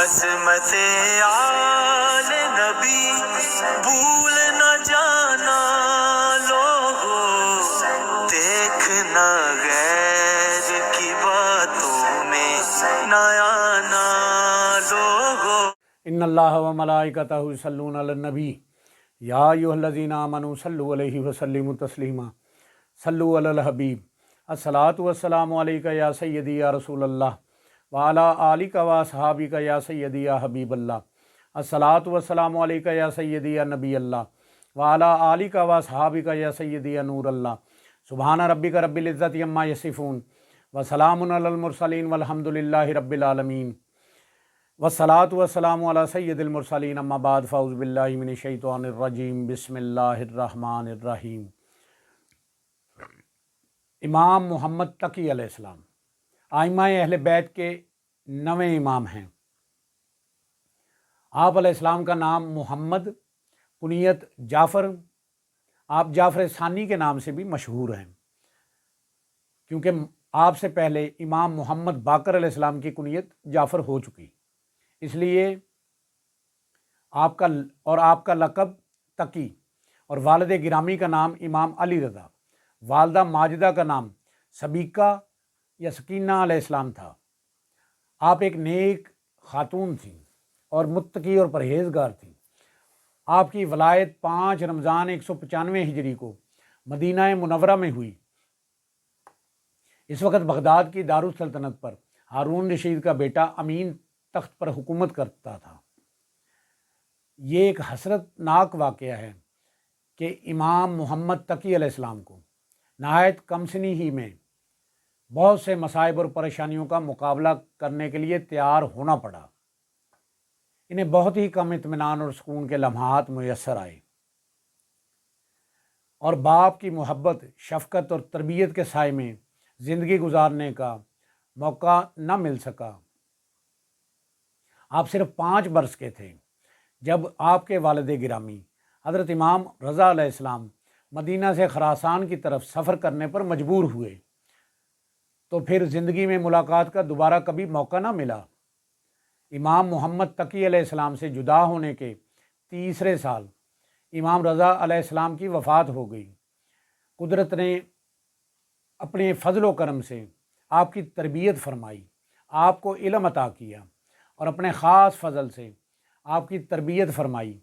عظمت آل نبی بھول نہ جانا لوگوں، دیکھنا غیر کی باتوں میں نہ آنا لوگوں۔ ان اللہ و ملائکتہ یصلون علی النبی یا ایھا الذین آمنوا صلوا علیہ وسلموا تسلیما۔ صلوا علی الحبیب۔ الصلاۃ والسلام علیک یا سیدی یا رسول اللہ وعلی آلک و اصحابک یا سیدی یا حبیب اللہ۔ الصلاۃ والسلام علیک یا سیدی یا نبی اللہ وعلی آلک و اصحابک یا سیدی یا نور اللہ۔ سبحان ربک رب العزت عما یصفون وسلام علی المرسلین والحمد للہ رب العالمین۔ والصلاۃ والسلام علی سید المرسلین اما بعد فاعوذ باللہ من الشیطان الرجیم بسم اللہ الرحمن الرحیم۔ امام محمد تقی علیہ السلام ائمہ اہل بیت کے 9ویں امام ہیں۔ آپ علیہ السلام کا نام محمد، کنیت جعفر، آپ جعفر ثانی کے نام سے بھی مشہور ہیں، کیونکہ آپ سے پہلے امام محمد باقر علیہ السلام کی کنیت جعفر ہو چکی، اس لیے آپ کا لقب تقی، اور والد گرامی کا نام امام علی رضا، والدہ ماجدہ کا نام سبیکہ یا سکینہ علیہ السلام تھا۔ آپ ایک نیک خاتون تھیں اور متقی اور پرہیزگار تھیں۔ آپ کی ولایت 5 رمضان 195 ہجری کو مدینہ منورہ میں ہوئی۔ اس وقت بغداد کی دارالسلطنت پر ہارون رشید کا بیٹا امین تخت پر حکومت کرتا تھا۔ یہ ایک حسرت ناک واقعہ ہے کہ امام محمد تقی علیہ السلام کو نہایت کم سنی ہی میں بہت سے مصائب اور پریشانیوں کا مقابلہ کرنے کے لیے تیار ہونا پڑا۔ انہیں بہت ہی کم اطمینان اور سکون کے لمحات میسر آئے، اور باپ کی محبت، شفقت اور تربیت کے سائے میں زندگی گزارنے کا موقع نہ مل سکا۔ آپ صرف 5 برس کے تھے جب آپ کے والد گرامی حضرت امام رضا علیہ السلام مدینہ سے خراسان کی طرف سفر کرنے پر مجبور ہوئے، تو پھر زندگی میں ملاقات کا دوبارہ کبھی موقع نہ ملا۔ امام محمد تقی علیہ السلام سے جدا ہونے کے تیسرے سال امام رضا علیہ السلام کی وفات ہو گئی۔ قدرت نے اپنے فضل و کرم سے آپ کی تربیت فرمائی، آپ کو علم عطا کیا، اور اپنے خاص فضل سے آپ کی تربیت فرمائی۔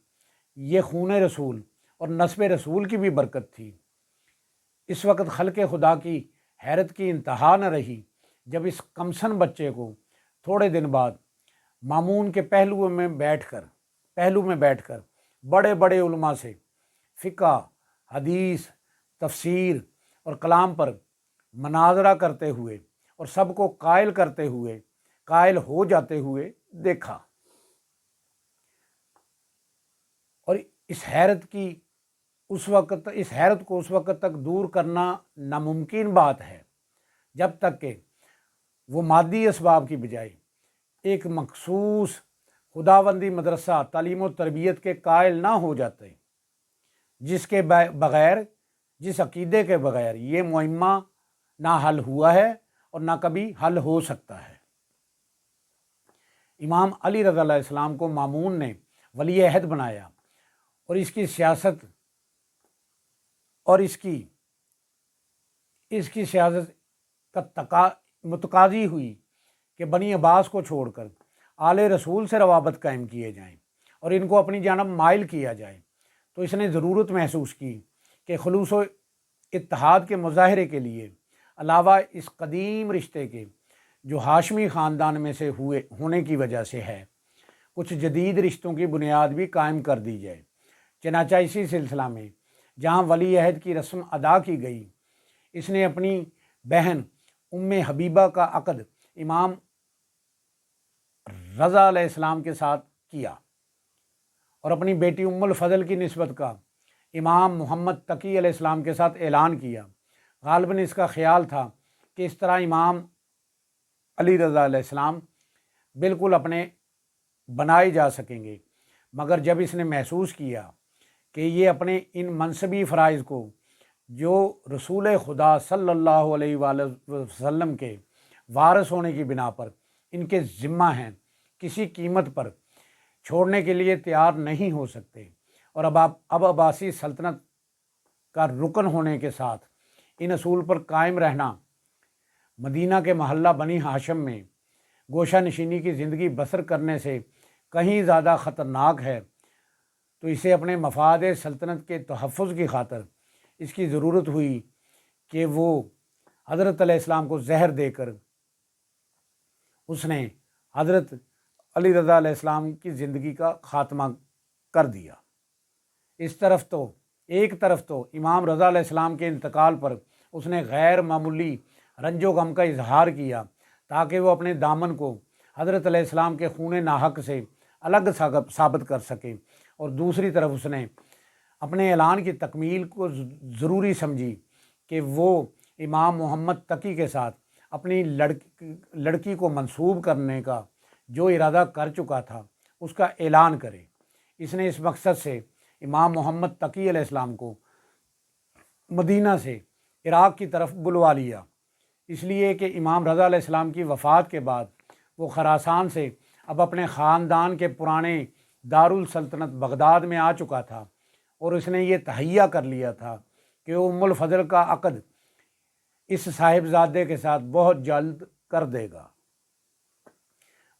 یہ خون رسول اور نسب رسول کی بھی برکت تھی۔ اس وقت خلق خدا کی حیرت کی انتہا نہ رہی جب اس کمسن بچے کو تھوڑے دن بعد مامون کے پہلو میں بیٹھ کر بڑے بڑے علماء سے فقہ، حدیث، تفسیر اور کلام پر مناظرہ کرتے ہوئے اور سب کو قائل ہو جاتے ہوئے دیکھا، اور اس حیرت کو اس وقت تک دور کرنا ناممکن بات ہے جب تک کہ وہ مادی اسباب کی بجائے ایک مخصوص خداوندی مدرسہ تعلیم و تربیت کے قائل نہ ہو جاتے، جس عقیدے کے بغیر یہ معمہ نہ حل ہوا ہے اور نہ کبھی حل ہو سکتا ہے۔ امام علی رضا علیہ السلام کو مامون نے ولی عہد بنایا، اور اس کی سیاست کا متقاضی ہوئی کہ بنی عباس کو چھوڑ کر آل رسول سے روابط قائم کیے جائیں اور ان کو اپنی جانب مائل کیا جائے۔ تو اس نے ضرورت محسوس کی کہ خلوص و اتحاد کے مظاہرے کے لیے علاوہ اس قدیم رشتے کے جو ہاشمی خاندان میں سے ہونے کی وجہ سے ہے، کچھ جدید رشتوں کی بنیاد بھی قائم کر دی جائے۔ چنانچہ اسی سلسلہ میں جہاں ولی عہد کی رسم ادا کی گئی، اس نے اپنی بہن ام حبیبہ کا عقد امام رضا علیہ السلام کے ساتھ کیا، اور اپنی بیٹی ام الفضل کی نسبت کا امام محمد تقی علیہ السلام کے ساتھ اعلان کیا۔ غالباً اس کا خیال تھا کہ اس طرح امام علی رضا علیہ السلام بالکل اپنے بنائے جا سکیں گے، مگر جب اس نے محسوس کیا کہ یہ اپنے ان منصبی فرائض کو جو رسول خدا صلی اللہ علیہ وآلہ وسلم کے وارث ہونے کی بنا پر ان کے ذمہ ہیں، کسی قیمت پر چھوڑنے کے لیے تیار نہیں ہو سکتے، اور اب عباسی سلطنت کا رکن ہونے کے ساتھ ان اصول پر قائم رہنا مدینہ کے محلہ بنی ہاشم میں گوشہ نشینی کی زندگی بسر کرنے سے کہیں زیادہ خطرناک ہے، تو اسے اپنے مفاد سلطنت کے تحفظ کی خاطر اس کی ضرورت ہوئی کہ وہ حضرت علیہ السلام کو زہر دے کر اس نے حضرت علی رضا علیہ السلام کی زندگی کا خاتمہ کر دیا۔ ایک طرف تو امام رضا علیہ السلام کے انتقال پر اس نے غیر معمولی رنج و غم کا اظہار کیا تاکہ وہ اپنے دامن کو حضرت علیہ السلام کے خون ناحق سے الگ ثابت کر سکے، اور دوسری طرف اس نے اپنے اعلان کی تکمیل کو ضروری سمجھی کہ وہ امام محمد تقی کے ساتھ اپنی لڑکی کو منسوب کرنے کا جو ارادہ کر چکا تھا اس کا اعلان کرے۔ اس نے اس مقصد سے امام محمد تقی علیہ السلام کو مدینہ سے عراق کی طرف بلوا لیا، اس لیے کہ امام رضا علیہ السلام کی وفات کے بعد وہ خراسان سے اب اپنے خاندان کے پرانے دارالسلطنت بغداد میں آ چکا تھا، اور اس نے یہ تہیہ کر لیا تھا کہ وہ ام الفضل کا عقد اس صاحبزادے کے ساتھ بہت جلد کر دے گا۔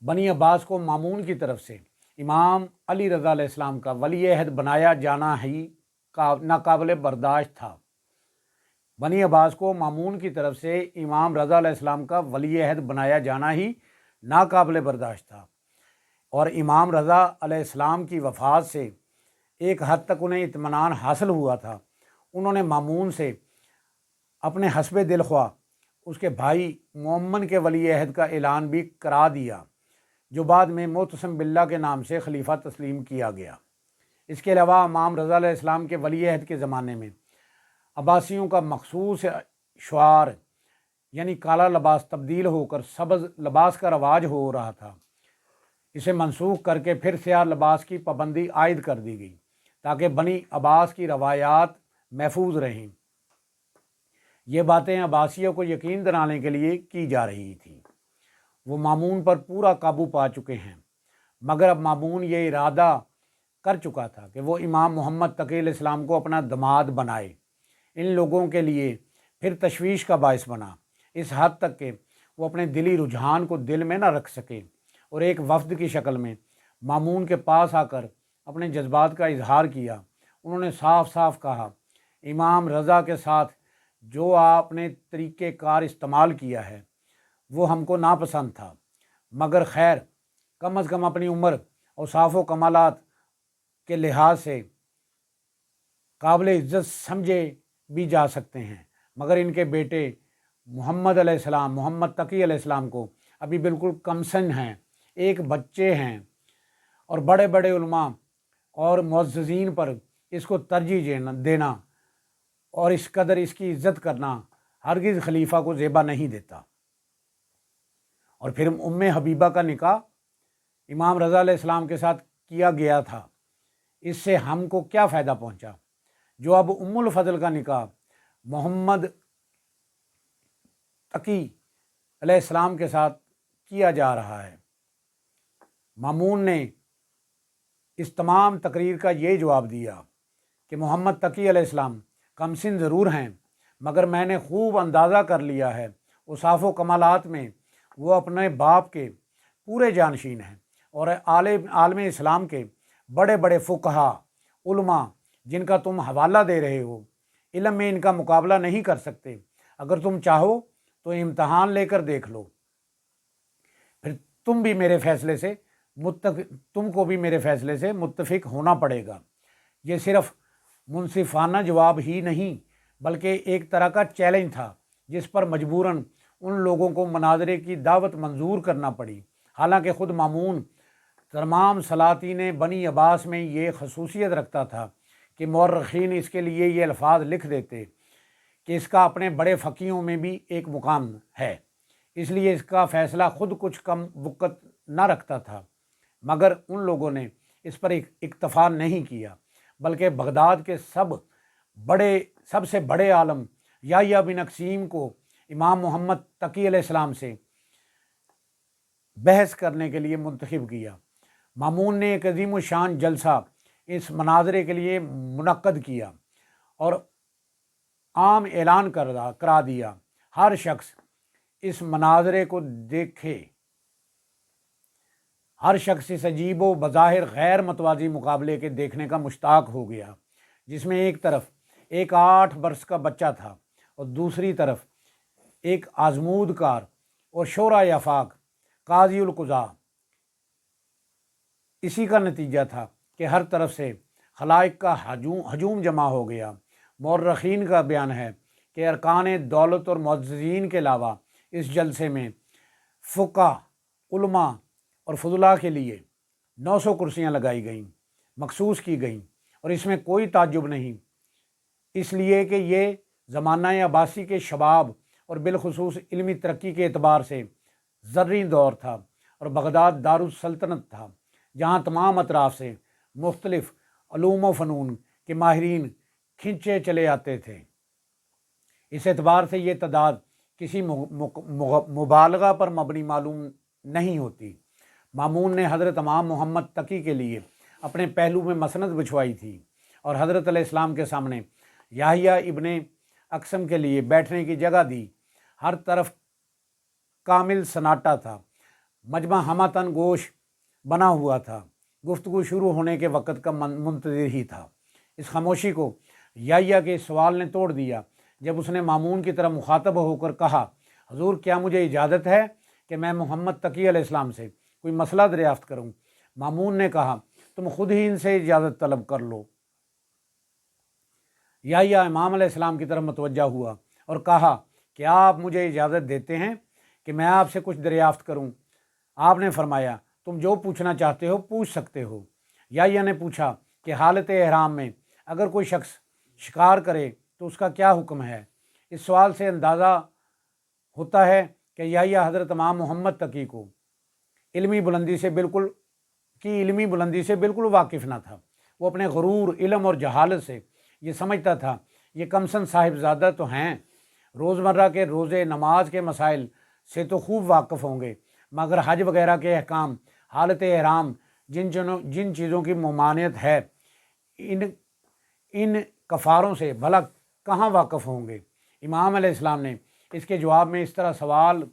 بنی عباس کو مامون کی طرف سے امام علی رضا علیہ السلام کا ولی عہد بنایا جانا ہی ناقابل برداشت تھا۔ بنی عباس کو مامون کی طرف سے امام رضا علیہ السلام کا ولی عہد بنایا جانا ہی ناقابل برداشت تھا، اور امام رضا علیہ السلام کی وفات سے ایک حد تک انہیں اطمینان حاصل ہوا تھا۔ انہوں نے مامون سے اپنے حسب دلخواہ اس کے بھائی مومن کے ولی عہد کا اعلان بھی کرا دیا، جو بعد میں معتصم باللہ کے نام سے خلیفہ تسلیم کیا گیا۔ اس کے علاوہ امام رضا علیہ السلام کے ولی عہد کے زمانے میں عباسیوں کا مخصوص شعار یعنی کالا لباس تبدیل ہو کر سبز لباس کا رواج ہو رہا تھا، اسے منسوخ کر کے پھر سیاہ لباس کی پابندی عائد کر دی گئی تاکہ بنی عباس کی روایات محفوظ رہیں۔ یہ باتیں عباسیوں کو یقین دلانے کے لیے کی جا رہی تھیں۔ وہ مامون پر پورا قابو پا چکے ہیں، مگر اب مامون یہ ارادہ کر چکا تھا کہ وہ امام محمد تقی علیہ السلام کو اپنا داماد بنائے۔ ان لوگوں کے لیے پھر تشویش کا باعث بنا، اس حد تک کہ وہ اپنے دلی رجحان کو دل میں نہ رکھ سکے، اور ایک وفد کی شکل میں مامون کے پاس آ کر اپنے جذبات کا اظہار کیا۔ انہوں نے صاف صاف کہا، امام رضا کے ساتھ جو آپ نے طریقہ کار استعمال کیا ہے وہ ہم کو ناپسند تھا، مگر خیر کم از کم اپنی عمر اوصاف و کمالات کے لحاظ سے قابل عزت سمجھے بھی جا سکتے ہیں، مگر ان کے بیٹے محمد علیہ السلام، محمد تقی علیہ السلام کو ابھی بالکل کم سن ہیں، ایک بچے ہیں، اور بڑے بڑے علماء اور معززین پر اس کو ترجیح دینا اور اس قدر اس کی عزت کرنا ہرگز خلیفہ کو زیبا نہیں دیتا۔ اور پھر ام حبیبہ کا نکاح امام رضا علیہ السلام کے ساتھ کیا گیا تھا، اس سے ہم کو کیا فائدہ پہنچا؟ جو اب ام الفضل کا نکاح محمد تقی علیہ السلام کے ساتھ کیا جا رہا ہے۔ مامون نے اس تمام تقریر کا یہ جواب دیا کہ محمد تقی علیہ السلام کمسن ضرور ہیں، مگر میں نے خوب اندازہ کر لیا ہے اوصاف و کمالات میں وہ اپنے باپ کے پورے جانشین ہیں، اور عالم اسلام کے بڑے بڑے فقہا علماء جن کا تم حوالہ دے رہے ہو، علم میں ان کا مقابلہ نہیں کر سکتے۔ اگر تم چاہو تو امتحان لے کر دیکھ لو، پھر تم کو بھی میرے فیصلے سے متفق ہونا پڑے گا۔ یہ صرف منصفانہ جواب ہی نہیں بلکہ ایک طرح کا چیلنج تھا جس پر مجبوراً ان لوگوں کو مناظرے کی دعوت منظور کرنا پڑی۔ حالانکہ خود مامون تمام سلاطین بنی عباس میں یہ خصوصیت رکھتا تھا کہ مورخین اس کے لیے یہ الفاظ لکھ دیتے کہ اس کا اپنے بڑے فقیہوں میں بھی ایک مقام ہے، اس لیے اس کا فیصلہ خود کچھ کم وقت نہ رکھتا تھا، مگر ان لوگوں نے اس پر اکتفا نہیں کیا، بلکہ بغداد کے سب سے بڑے عالم یحییٰ بن اقسیم کو امام محمد تقی علیہ السلام سے بحث کرنے کے لیے منتخب کیا۔ مامون نے ایک عظیم الشان جلسہ اس مناظرے کے لیے منعقد کیا اور عام اعلان کرا دیا، ہر شخص اس مناظرے کو دیکھے۔ ہر شخص اس عجیب و بظاہر غیر متوازی مقابلے کے دیکھنے کا مشتاق ہو گیا، جس میں ایک طرف ایک 8 برس کا بچہ تھا اور دوسری طرف ایک آزمود کار اور شورائے آفاق قاضی القضاء۔ اسی کا نتیجہ تھا کہ ہر طرف سے خلائق کا ہجوم جمع ہو گیا۔ مورخین کا بیان ہے کہ ارکان دولت اور معززین کے علاوہ اس جلسے میں فقہ، علماء اور فضلاء کے لیے 900 کرسیاں لگائی گئیں، مخصوص کی گئیں، اور اس میں کوئی تعجب نہیں، اس لیے کہ یہ زمانہ عباسی کے شباب اور بالخصوص علمی ترقی کے اعتبار سے زرعی دور تھا اور بغداد دارالسلطنت تھا، جہاں تمام اطراف سے مختلف علوم و فنون کے ماہرین کھنچے چلے آتے تھے۔ اس اعتبار سے یہ تعداد کسی مبالغہ پر مبنی معلوم نہیں ہوتی۔ مامون نے حضرت امام محمد تقی کے لیے اپنے پہلو میں مسند بچھوائی تھی اور حضرت علیہ السلام کے سامنے یحییٰ ابن اقسم کے لیے بیٹھنے کی جگہ دی۔ ہر طرف کامل سناٹا تھا، مجمع ہمہ گوش بنا ہوا تھا، گفتگو شروع ہونے کے وقت کا منتظر ہی تھا۔ اس خاموشی کو یحییٰ کے سوال نے توڑ دیا جب اس نے مامون کی طرف مخاطب ہو کر کہا، حضور کیا مجھے اجازت ہے کہ میں محمد تقی علیہ السلام سے کوئی مسئلہ دریافت کروں؟ مامون نے کہا، تم خود ہی ان سے اجازت طلب کر لو۔ یحییٰ امام علیہ السلام کی طرف متوجہ ہوا اور کہا، کیا آپ مجھے اجازت دیتے ہیں کہ میں آپ سے کچھ دریافت کروں؟ آپ نے فرمایا، تم جو پوچھنا چاہتے ہو پوچھ سکتے ہو۔ یحییٰ نے پوچھا کہ حالت احرام میں اگر کوئی شخص شکار کرے تو اس کا کیا حکم ہے؟ اس سوال سے اندازہ ہوتا ہے کہ یحییٰ حضرت امام محمد تقی کو علمی بلندی سے بالکل واقف نہ تھا۔ وہ اپنے غرور، علم اور جہالت سے یہ سمجھتا تھا یہ کمسن صاحب زادہ تو ہیں، روزمرہ کے روزے نماز کے مسائل سے تو خوب واقف ہوں گے، مگر حج وغیرہ کے احکام، حالت احرام، جن چیزوں کی ممانعت ہے، ان کفاروں سے بھلا کہاں واقف ہوں گے؟ امام علیہ السلام نے اس کے جواب میں اس طرح سوال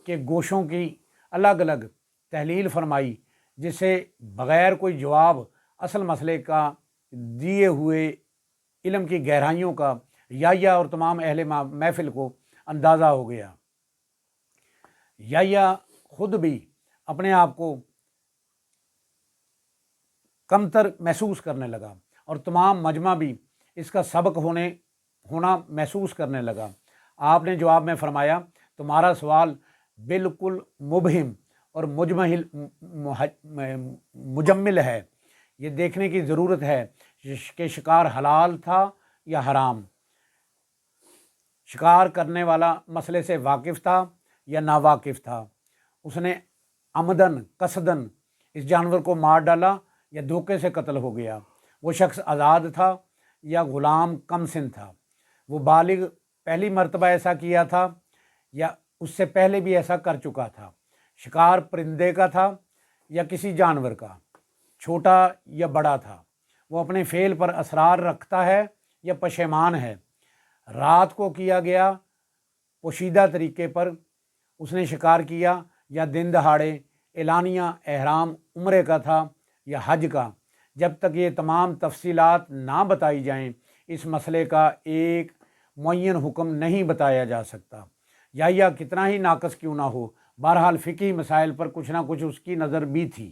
کے گوشوں کی الگ الگ تحلیل فرمائی جس سے بغیر کوئی جواب اصل مسئلے کا دیے ہوئے علم کی گہرائیوں کا یحییٰ اور تمام اہل محفل کو اندازہ ہو گیا۔ یحییٰ خود بھی اپنے آپ کو کمتر محسوس کرنے لگا اور تمام مجمع بھی اس کا سبق ہونا محسوس کرنے لگا۔ آپ نے جواب میں فرمایا، تمہارا سوال بالکل مبہم اور مجمل ہے۔ یہ دیکھنے کی ضرورت ہے کہ شکار حلال تھا یا حرام، شکار کرنے والا مسئلے سے واقف تھا یا ناواقف تھا، اس نے عمدن قصدن اس جانور کو مار ڈالا یا دھوکے سے قتل ہو گیا، وہ شخص آزاد تھا یا غلام کم سن تھا، وہ بالغ پہلی مرتبہ ایسا کیا تھا یا اس سے پہلے بھی ایسا کر چکا تھا، شکار پرندے کا تھا یا کسی جانور کا، چھوٹا یا بڑا تھا، وہ اپنے فعل پر اصرار رکھتا ہے یا پشیمان ہے، رات کو کیا گیا پوشیدہ طریقے پر اس نے شکار کیا یا دن دہاڑے اعلانیہ احرام عمرے کا تھا یا حج کا، جب تک یہ تمام تفصیلات نہ بتائی جائیں اس مسئلے کا ایک معین حکم نہیں بتایا جا سکتا۔ یحییٰ کتنا ہی ناقص کیوں نہ ہو، بہرحال فقہی مسائل پر کچھ نہ کچھ اس کی نظر بھی تھی۔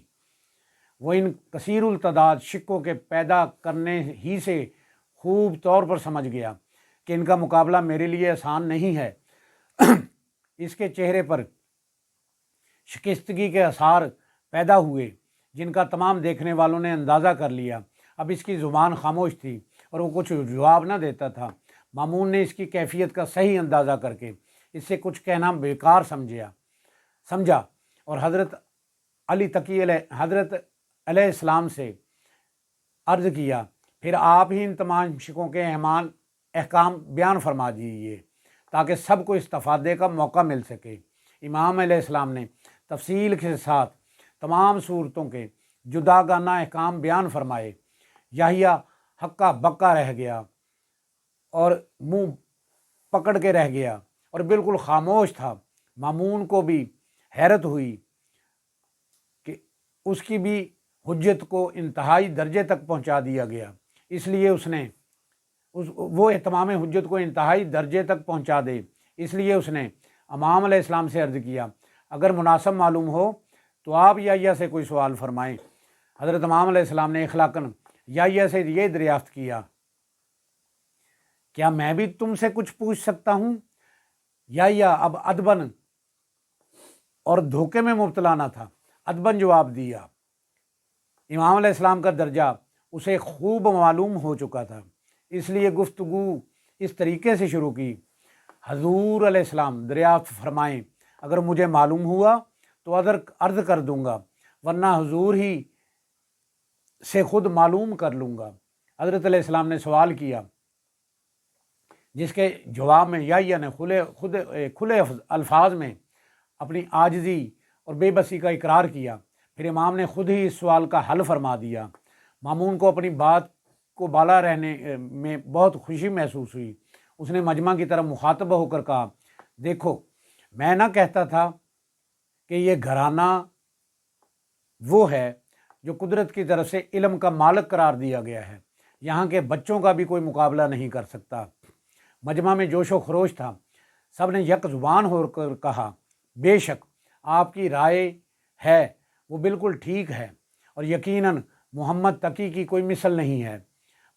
وہ ان کثیر التعداد شکوں کے پیدا کرنے ہی سے خوب طور پر سمجھ گیا کہ ان کا مقابلہ میرے لیے آسان نہیں ہے۔ اس کے چہرے پر شکستگی کے آثار پیدا ہوئے جن کا تمام دیکھنے والوں نے اندازہ کر لیا۔ اب اس کی زبان خاموش تھی اور وہ کچھ جواب نہ دیتا تھا۔ مامون نے اس کی کیفیت کا صحیح اندازہ کر کے اس سے کچھ کہنا بیکار سمجھا اور حضرت علیہ السلام سے عرض کیا، پھر آپ ہی ان تمام شکوں کے احکام بیان فرما دیجیے تاکہ سب کو استفادے کا موقع مل سکے۔ امام علیہ السلام نے تفصیل کے ساتھ تمام صورتوں کے جداگانہ احکام بیان فرمائے۔ یحییٰ ہکا بکا رہ گیا اور منہ پکڑ کے رہ گیا اور بالکل خاموش تھا۔ مامون کو بھی حیرت ہوئی کہ اس کی بھی حجت کو انتہائی درجے تک پہنچا دیا گیا، اس لیے وہ اہتمام حجت کو انتہائی درجے تک پہنچا دے، اس لیے اس نے امام علیہ السلام سے عرض کیا اگر مناسب معلوم ہو تو آپ یحییٰ سے کوئی سوال فرمائیں۔ حضرت امام علیہ السلام نے اخلاقاً یحییٰ سے یہ دریافت کیا، کیا میں بھی تم سے کچھ پوچھ سکتا ہوں؟ یحییٰ اب ادباً اور دھوکے میں مبتلا نہ تھا، ادباً جواب دیا۔ امام علیہ السلام کا درجہ اسے خوب معلوم ہو چکا تھا، اس لیے گفتگو اس طریقے سے شروع کی، حضور علیہ السلام دریافت فرمائیں، اگر مجھے معلوم ہوا تو عرض کر دوں گا، ورنہ حضور ہی سے خود معلوم کر لوں گا۔ حضرت علیہ السلام نے سوال کیا، جس کے جواب میں یحییٰ نے کھلے الفاظ میں اپنی عاجزی اور بے بسی کا اقرار کیا۔ پھر امام نے خود ہی اس سوال کا حل فرما دیا۔ مامون کو اپنی بات کو بالا رہنے میں بہت خوشی محسوس ہوئی۔ اس نے مجمع کی طرف مخاطب ہو کر کہا، دیکھو میں نہ کہتا تھا کہ یہ گھرانہ وہ ہے جو قدرت کی طرف سے علم کا مالک قرار دیا گیا ہے، یہاں کے بچوں کا بھی کوئی مقابلہ نہیں کر سکتا۔ مجمع میں جوش و خروش تھا، سب نے یک زبان ہو کر کہا، بے شک آپ کی رائے ہے وہ بالکل ٹھیک ہے اور یقیناً محمد تقی کی کوئی مثل نہیں ہے۔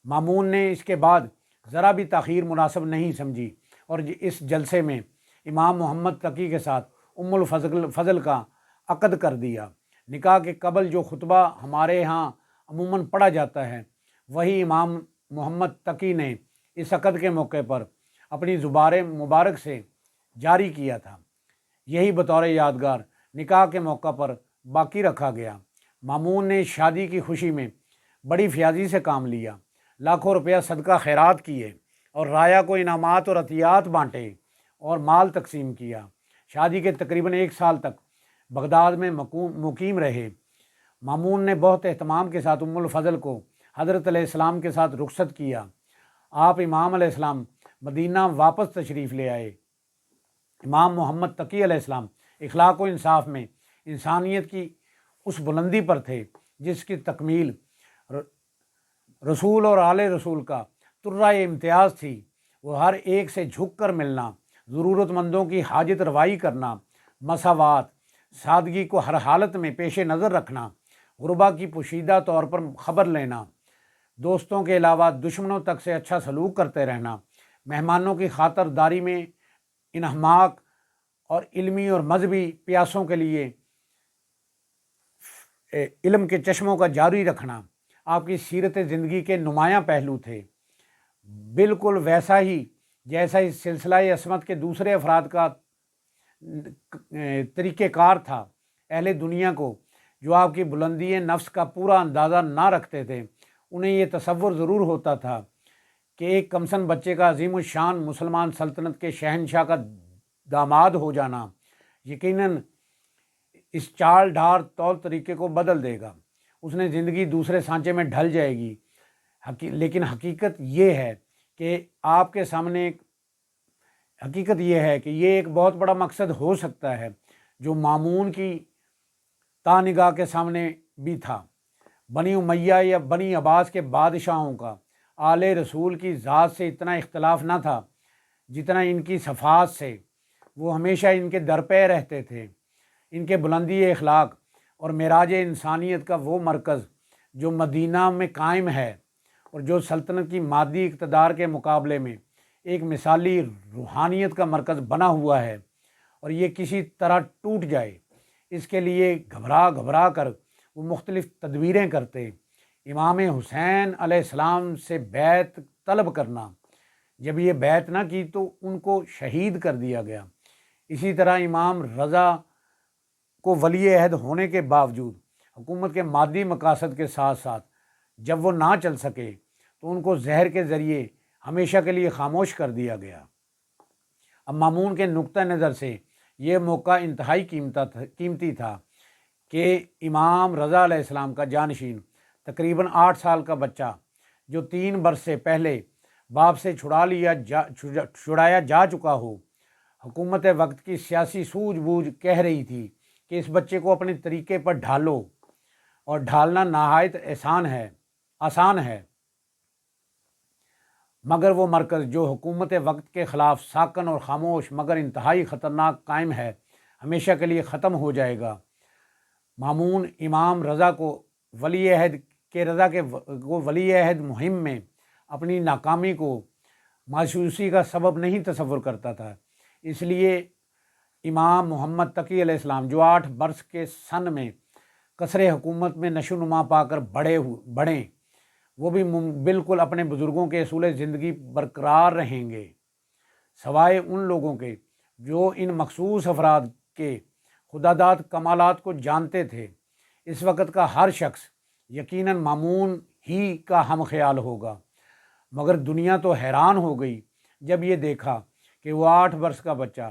مامون نے اس کے بعد ذرا بھی تاخیر مناسب نہیں سمجھی اور اس جلسے میں امام محمد تقی کے ساتھ ام الفضل کا عقد کر دیا۔ نکاح کے قبل جو خطبہ ہمارے ہاں عموماً پڑھا جاتا ہے وہی امام محمد تقی نے اس عقد کے موقع پر اپنی زبان مبارک سے جاری کیا تھا، یہی بطور یادگار نکاح کے موقع پر باقی رکھا گیا۔ مامون نے شادی کی خوشی میں بڑی فیاضی سے کام لیا، لاکھوں روپیہ صدقہ خیرات کیے اور رایا کو انعامات اور عطیات بانٹے اور مال تقسیم کیا۔ شادی کے تقریباً 1 سال تک بغداد میں مقیم رہے۔ مامون نے بہت اہتمام کے ساتھ ام الفضل کو حضرت علیہ السلام کے ساتھ رخصت کیا۔ آپ امام علیہ السلام مدینہ واپس تشریف لے آئے۔ امام محمد تقی علیہ السلام اخلاق و انصاف میں انسانیت کی اس بلندی پر تھے جس کی تکمیل رسول اور آل رسول کا ترہ امتیاز تھی۔ وہ ہر ایک سے جھک کر ملنا، ضرورت مندوں کی حاجت روائی کرنا، مساوات، سادگی کو ہر حالت میں پیش نظر رکھنا، غربا کی پوشیدہ طور پر خبر لینا، دوستوں کے علاوہ دشمنوں تک سے اچھا سلوک کرتے رہنا، مہمانوں کی خاطر داری میں انہماک اور علمی اور مذہبی پیاسوں کے لیے علم کے چشموں کا جاری رکھنا آپ کی سیرت زندگی کے نمایاں پہلو تھے۔ بالکل ویسا ہی جیسا اس سلسلہ عصمت کے دوسرے افراد کا طریقہ کار تھا۔ اہل دنیا کو جو آپ کی بلندی نفس کا پورا اندازہ نہ رکھتے تھے، انہیں یہ تصور ضرور ہوتا تھا کہ ایک کمسن بچے کا عظیم الشان مسلمان سلطنت کے شہنشاہ کا داماد ہو جانا یقیناً اس چال ڈھال طور طریقے کو بدل دے گا۔ اس نے زندگی دوسرے سانچے میں ڈھل جائے گی۔ لیکن حقیقت یہ ہے کہ آپ کے سامنے یہ ایک بہت بڑا مقصد ہو سکتا ہے جو مامون کی تانگاہ کے سامنے بھی تھا۔ بنی امیہ یا بنی عباس کے بادشاہوں کا آل رسول کی ذات سے اتنا اختلاف نہ تھا جتنا ان کی صفات سے۔ وہ ہمیشہ ان کے در پہ رہتے تھے۔ ان کے بلندی اخلاق اور معراج انسانیت کا وہ مرکز جو مدینہ میں قائم ہے اور جو سلطنت کی مادی اقتدار کے مقابلے میں ایک مثالی روحانیت کا مرکز بنا ہوا ہے، اور یہ کسی طرح ٹوٹ جائے اس کے لیے گھبرا کر وہ مختلف تدبیریں کرتے۔ امام حسین علیہ السلام سے بیعت طلب کرنا، جب یہ بیعت نہ کی تو ان کو شہید کر دیا گیا۔ اسی طرح امام رضا کو ولی عہد ہونے کے باوجود حکومت کے مادی مقاصد کے ساتھ ساتھ جب وہ نہ چل سکے تو ان کو زہر کے ذریعے ہمیشہ کے لیے خاموش کر دیا گیا۔ اب مامون کے نقطہ نظر سے یہ موقع انتہائی قیمتی تھا کہ امام رضا علیہ السلام کا جانشین تقریباً 8 سال کا بچہ جو 3 برس سے پہلے باپ سے چھڑایا جا چکا ہو، حکومت وقت کی سیاسی سوجھ بوجھ کہہ رہی تھی کہ اس بچے کو اپنے طریقے پر ڈھالو، اور ڈھالنا نہایت آسان ہے، مگر وہ مرکز جو حکومت وقت کے خلاف ساکن اور خاموش مگر انتہائی خطرناک قائم ہے، ہمیشہ کے لیے ختم ہو جائے گا۔ مامون امام رضا کو ولی عہد مہم میں اپنی ناکامی کو مایوسی کا سبب نہیں تصور کرتا تھا، اس لیے امام محمد تقی علیہ السلام جو 8 برس کے سن میں قصر حکومت میں نشو نما پا کر بڑھیں، وہ بھی بالکل اپنے بزرگوں کے اصول زندگی برقرار رہیں گے، سوائے ان لوگوں کے جو ان مخصوص افراد کے خداداد کمالات کو جانتے تھے۔ اس وقت کا ہر شخص یقیناً مامون ہی کا ہم خیال ہوگا، مگر دنیا تو حیران ہو گئی جب یہ دیکھا کہ وہ 8 برس کا بچہ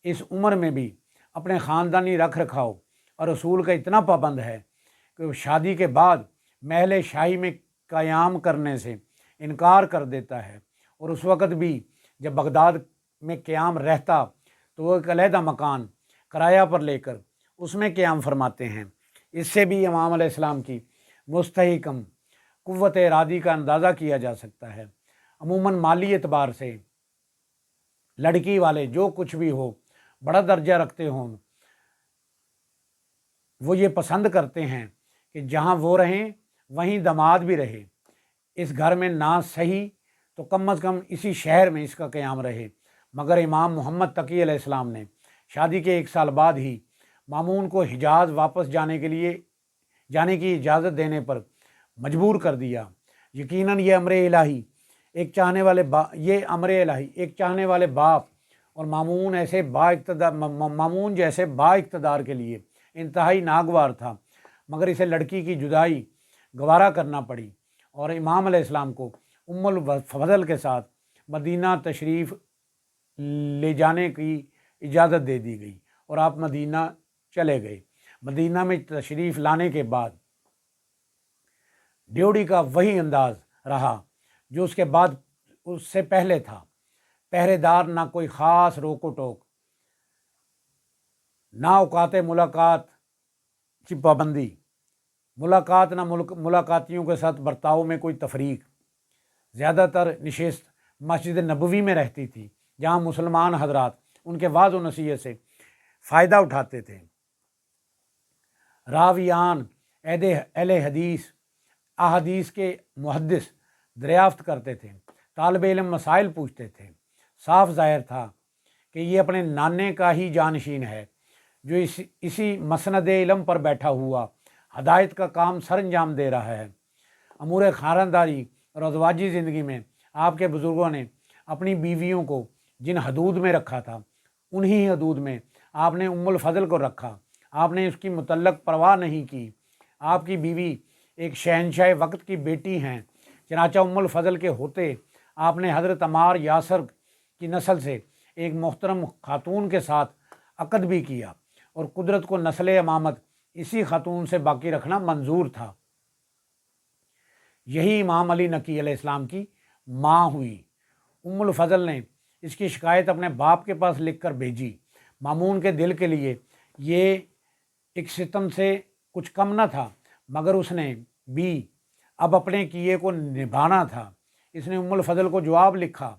اس عمر میں بھی اپنے خاندانی رکھ رکھاؤ اور اصول کا اتنا پابند ہے کہ وہ شادی کے بعد محل شاہی میں قیام کرنے سے انکار کر دیتا ہے، اور اس وقت بھی جب بغداد میں قیام رہتا تو وہ ایک علیحدہ مکان کرایہ پر لے کر اس میں قیام فرماتے ہیں۔ اس سے بھی امام علیہ السلام کی مستحکم قوت ارادی کا اندازہ کیا جا سکتا ہے۔ عموماً مالی اعتبار سے لڑکی والے جو کچھ بھی ہو، بڑا درجہ رکھتے ہوں، وہ یہ پسند کرتے ہیں کہ جہاں وہ رہیں وہیں داماد بھی رہے، اس گھر میں نہ صحیح تو کم از کم اسی شہر میں اس کا قیام رہے۔ مگر امام محمد تقی علیہ السلام نے شادی کے 1 سال بعد ہی مامون کو حجاز واپس جانے کی اجازت دینے پر مجبور کر دیا۔ یقیناً یہ امر الہی ایک چاہنے والے باپ اور مامون جیسے با اقتدار کے لیے انتہائی ناگوار تھا، مگر اسے لڑکی کی جدائی گوارا کرنا پڑی، اور امام علیہ السلام کو ام الفضل کے ساتھ مدینہ تشریف لے جانے کی اجازت دے دی گئی اور آپ مدینہ چلے گئے۔ مدینہ میں تشریف لانے کے بعد ڈیوڑی کا وہی انداز رہا جو اس سے پہلے تھا، پہرے دار، نہ کوئی خاص روک و ٹوک، نہ اوقات ملاقات کی پابندی، ملاقات نہ ملاقاتیوں کے ساتھ برتاؤ میں کوئی تفریق۔ زیادہ تر نشست مسجد نبوی میں رہتی تھی، جہاں مسلمان حضرات ان کے وعظ و نصیحت سے فائدہ اٹھاتے تھے۔ راویان اہل حدیث احادیث کے محدث دریافت کرتے تھے، طالب علم مسائل پوچھتے تھے۔ صاف ظاہر تھا کہ یہ اپنے نانے کا ہی جانشین ہے جو اسی مسند علم پر بیٹھا ہوا ہدایت کا کام سر انجام دے رہا ہے۔ امور خاندانی اور ازواجی زندگی میں آپ کے بزرگوں نے اپنی بیویوں کو جن حدود میں رکھا تھا، انہی حدود میں آپ نے ام الفضل کو رکھا۔ آپ نے اس کی متعلق پرواہ نہیں کی۔ آپ کی بیوی ایک شہنشاہ وقت کی بیٹی ہیں، چنانچہ ام الفضل کے ہوتے آپ نے حضرت عمار یاسر کی نسل سے ایک محترم خاتون کے ساتھ عقد بھی کیا، اور قدرت کو نسل امامت اسی خاتون سے باقی رکھنا منظور تھا۔ یہی امام علی نقی علیہ السلام کی ماں ہوئی۔ ام الفضل نے اس کی شکایت اپنے باپ کے پاس لکھ کر بھیجی۔ مامون کے دل کے لیے یہ ایک ستم سے کچھ کم نہ تھا، مگر اس نے بھی اب اپنے کیے کو نبھانا تھا۔ اس نے ام الفضل کو جواب لکھا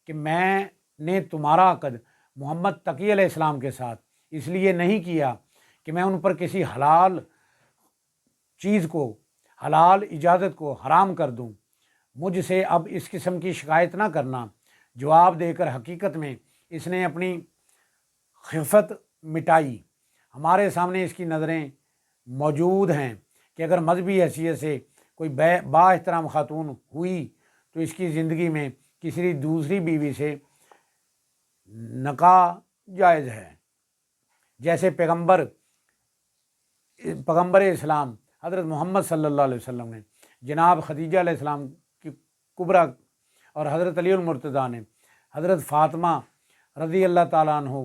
کہ میں نے تمہارا عقد محمد تقی علیہ السلام کے ساتھ اس لیے نہیں کیا کہ میں ان پر کسی حلال چیز کو، حلال اجازت کو حرام کر دوں۔ مجھ سے اب اس قسم کی شکایت نہ کرنا۔ جواب دے کر حقیقت میں اس نے اپنی خفت مٹائی۔ ہمارے سامنے اس کی نظریں موجود ہیں کہ اگر مذہبی حیثیت سے کوئی با احترام خاتون ہوئی تو اس کی زندگی میں کسی دوسری بیوی سے نکاح جائز ہے، جیسے پیغمبر اسلام حضرت محمد صلی اللہ علیہ وسلم نے جناب خدیجہ علیہ السلام کی کبریٰ اور حضرت علی المرتضیٰ نے حضرت فاطمہ رضی اللہ تعالیٰ عنہ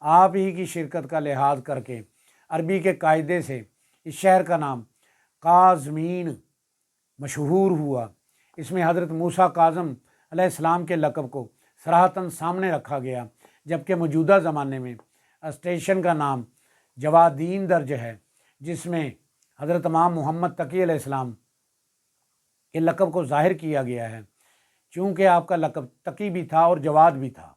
آپ ہی کی شرکت کا لحاظ کر کے عربی کے قاعدے سے اس شہر کا نام قازمین مشہور ہوا۔ اس میں حضرت موسیٰ کاظم علیہ السلام کے لقب کو صراحتاً سامنے رکھا گیا، جبکہ موجودہ زمانے میں اسٹیشن کا نام جوادین درج ہے، جس میں حضرت امام محمد تقی علیہ السلام کے لقب کو ظاہر کیا گیا ہے، چونکہ آپ کا لقب تقی بھی تھا اور جواد بھی تھا۔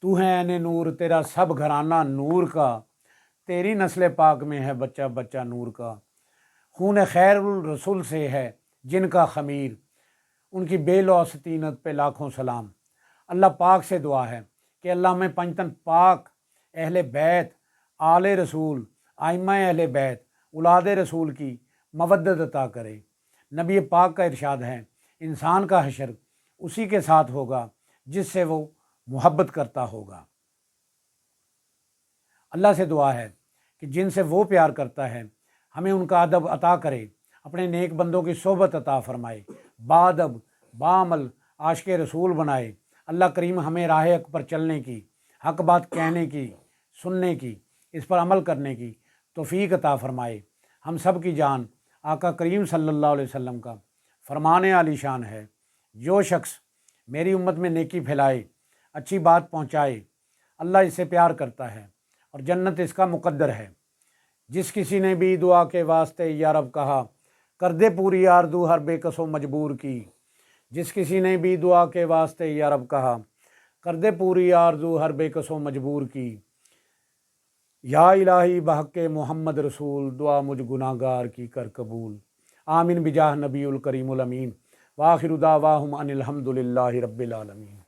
تو ہے عین نور، تیرا سب گھرانہ نور کا، تیری نسل پاک میں ہے بچہ بچہ نور کا، خون خیر الرسول سے ہے جن کا خمیر، ان کی بے لوث طینت پہ لاکھوں سلام۔ اللہ پاک سے دعا ہے کہ اللہ میں پنجتن پاک، اہل بیت، آل رسول، آئمہ اہل بیت، اولاد رسول کی مودت عطا کرے۔ نبی پاک کا ارشاد ہے، انسان کا حشر اسی کے ساتھ ہوگا جس سے وہ محبت کرتا ہوگا۔ اللہ سے دعا ہے کہ جن سے وہ پیار کرتا ہے ہمیں ان کا ادب عطا کرے، اپنے نیک بندوں کی صحبت عطا فرمائے، بادب بعمل عاشق رسول بنائے۔ اللہ کریم ہمیں راہ حق پر چلنے کی، حق بات کہنے کی، سننے کی، اس پر عمل کرنے کی توفیق عطا فرمائے۔ ہم سب کی جان آقا کریم صلی اللہ علیہ وسلم کا فرمان عالی شان ہے، جو شخص میری امت میں نیکی پھیلائے، اچھی بات پہنچائے، اللہ اس سے پیار کرتا ہے اور جنت اس کا مقدر ہے۔ جس کسی نے بھی دعا کے واسطے یا رب کہا، کر دے پوری آرزو ہر بے کس و مجبور کی۔ جس کسی نے بھی دعا کے واسطے یا رب کہا، کر دے پوری آرزو ہر بے کس و مجبور کی۔ یا الہی بحق محمد رسول، دعا مجھ گناہ گار کی کر قبول۔ آمین بجاہ نبی الکریم الامین، وآخر دعواہم ان الحمد للہ رب العالمین۔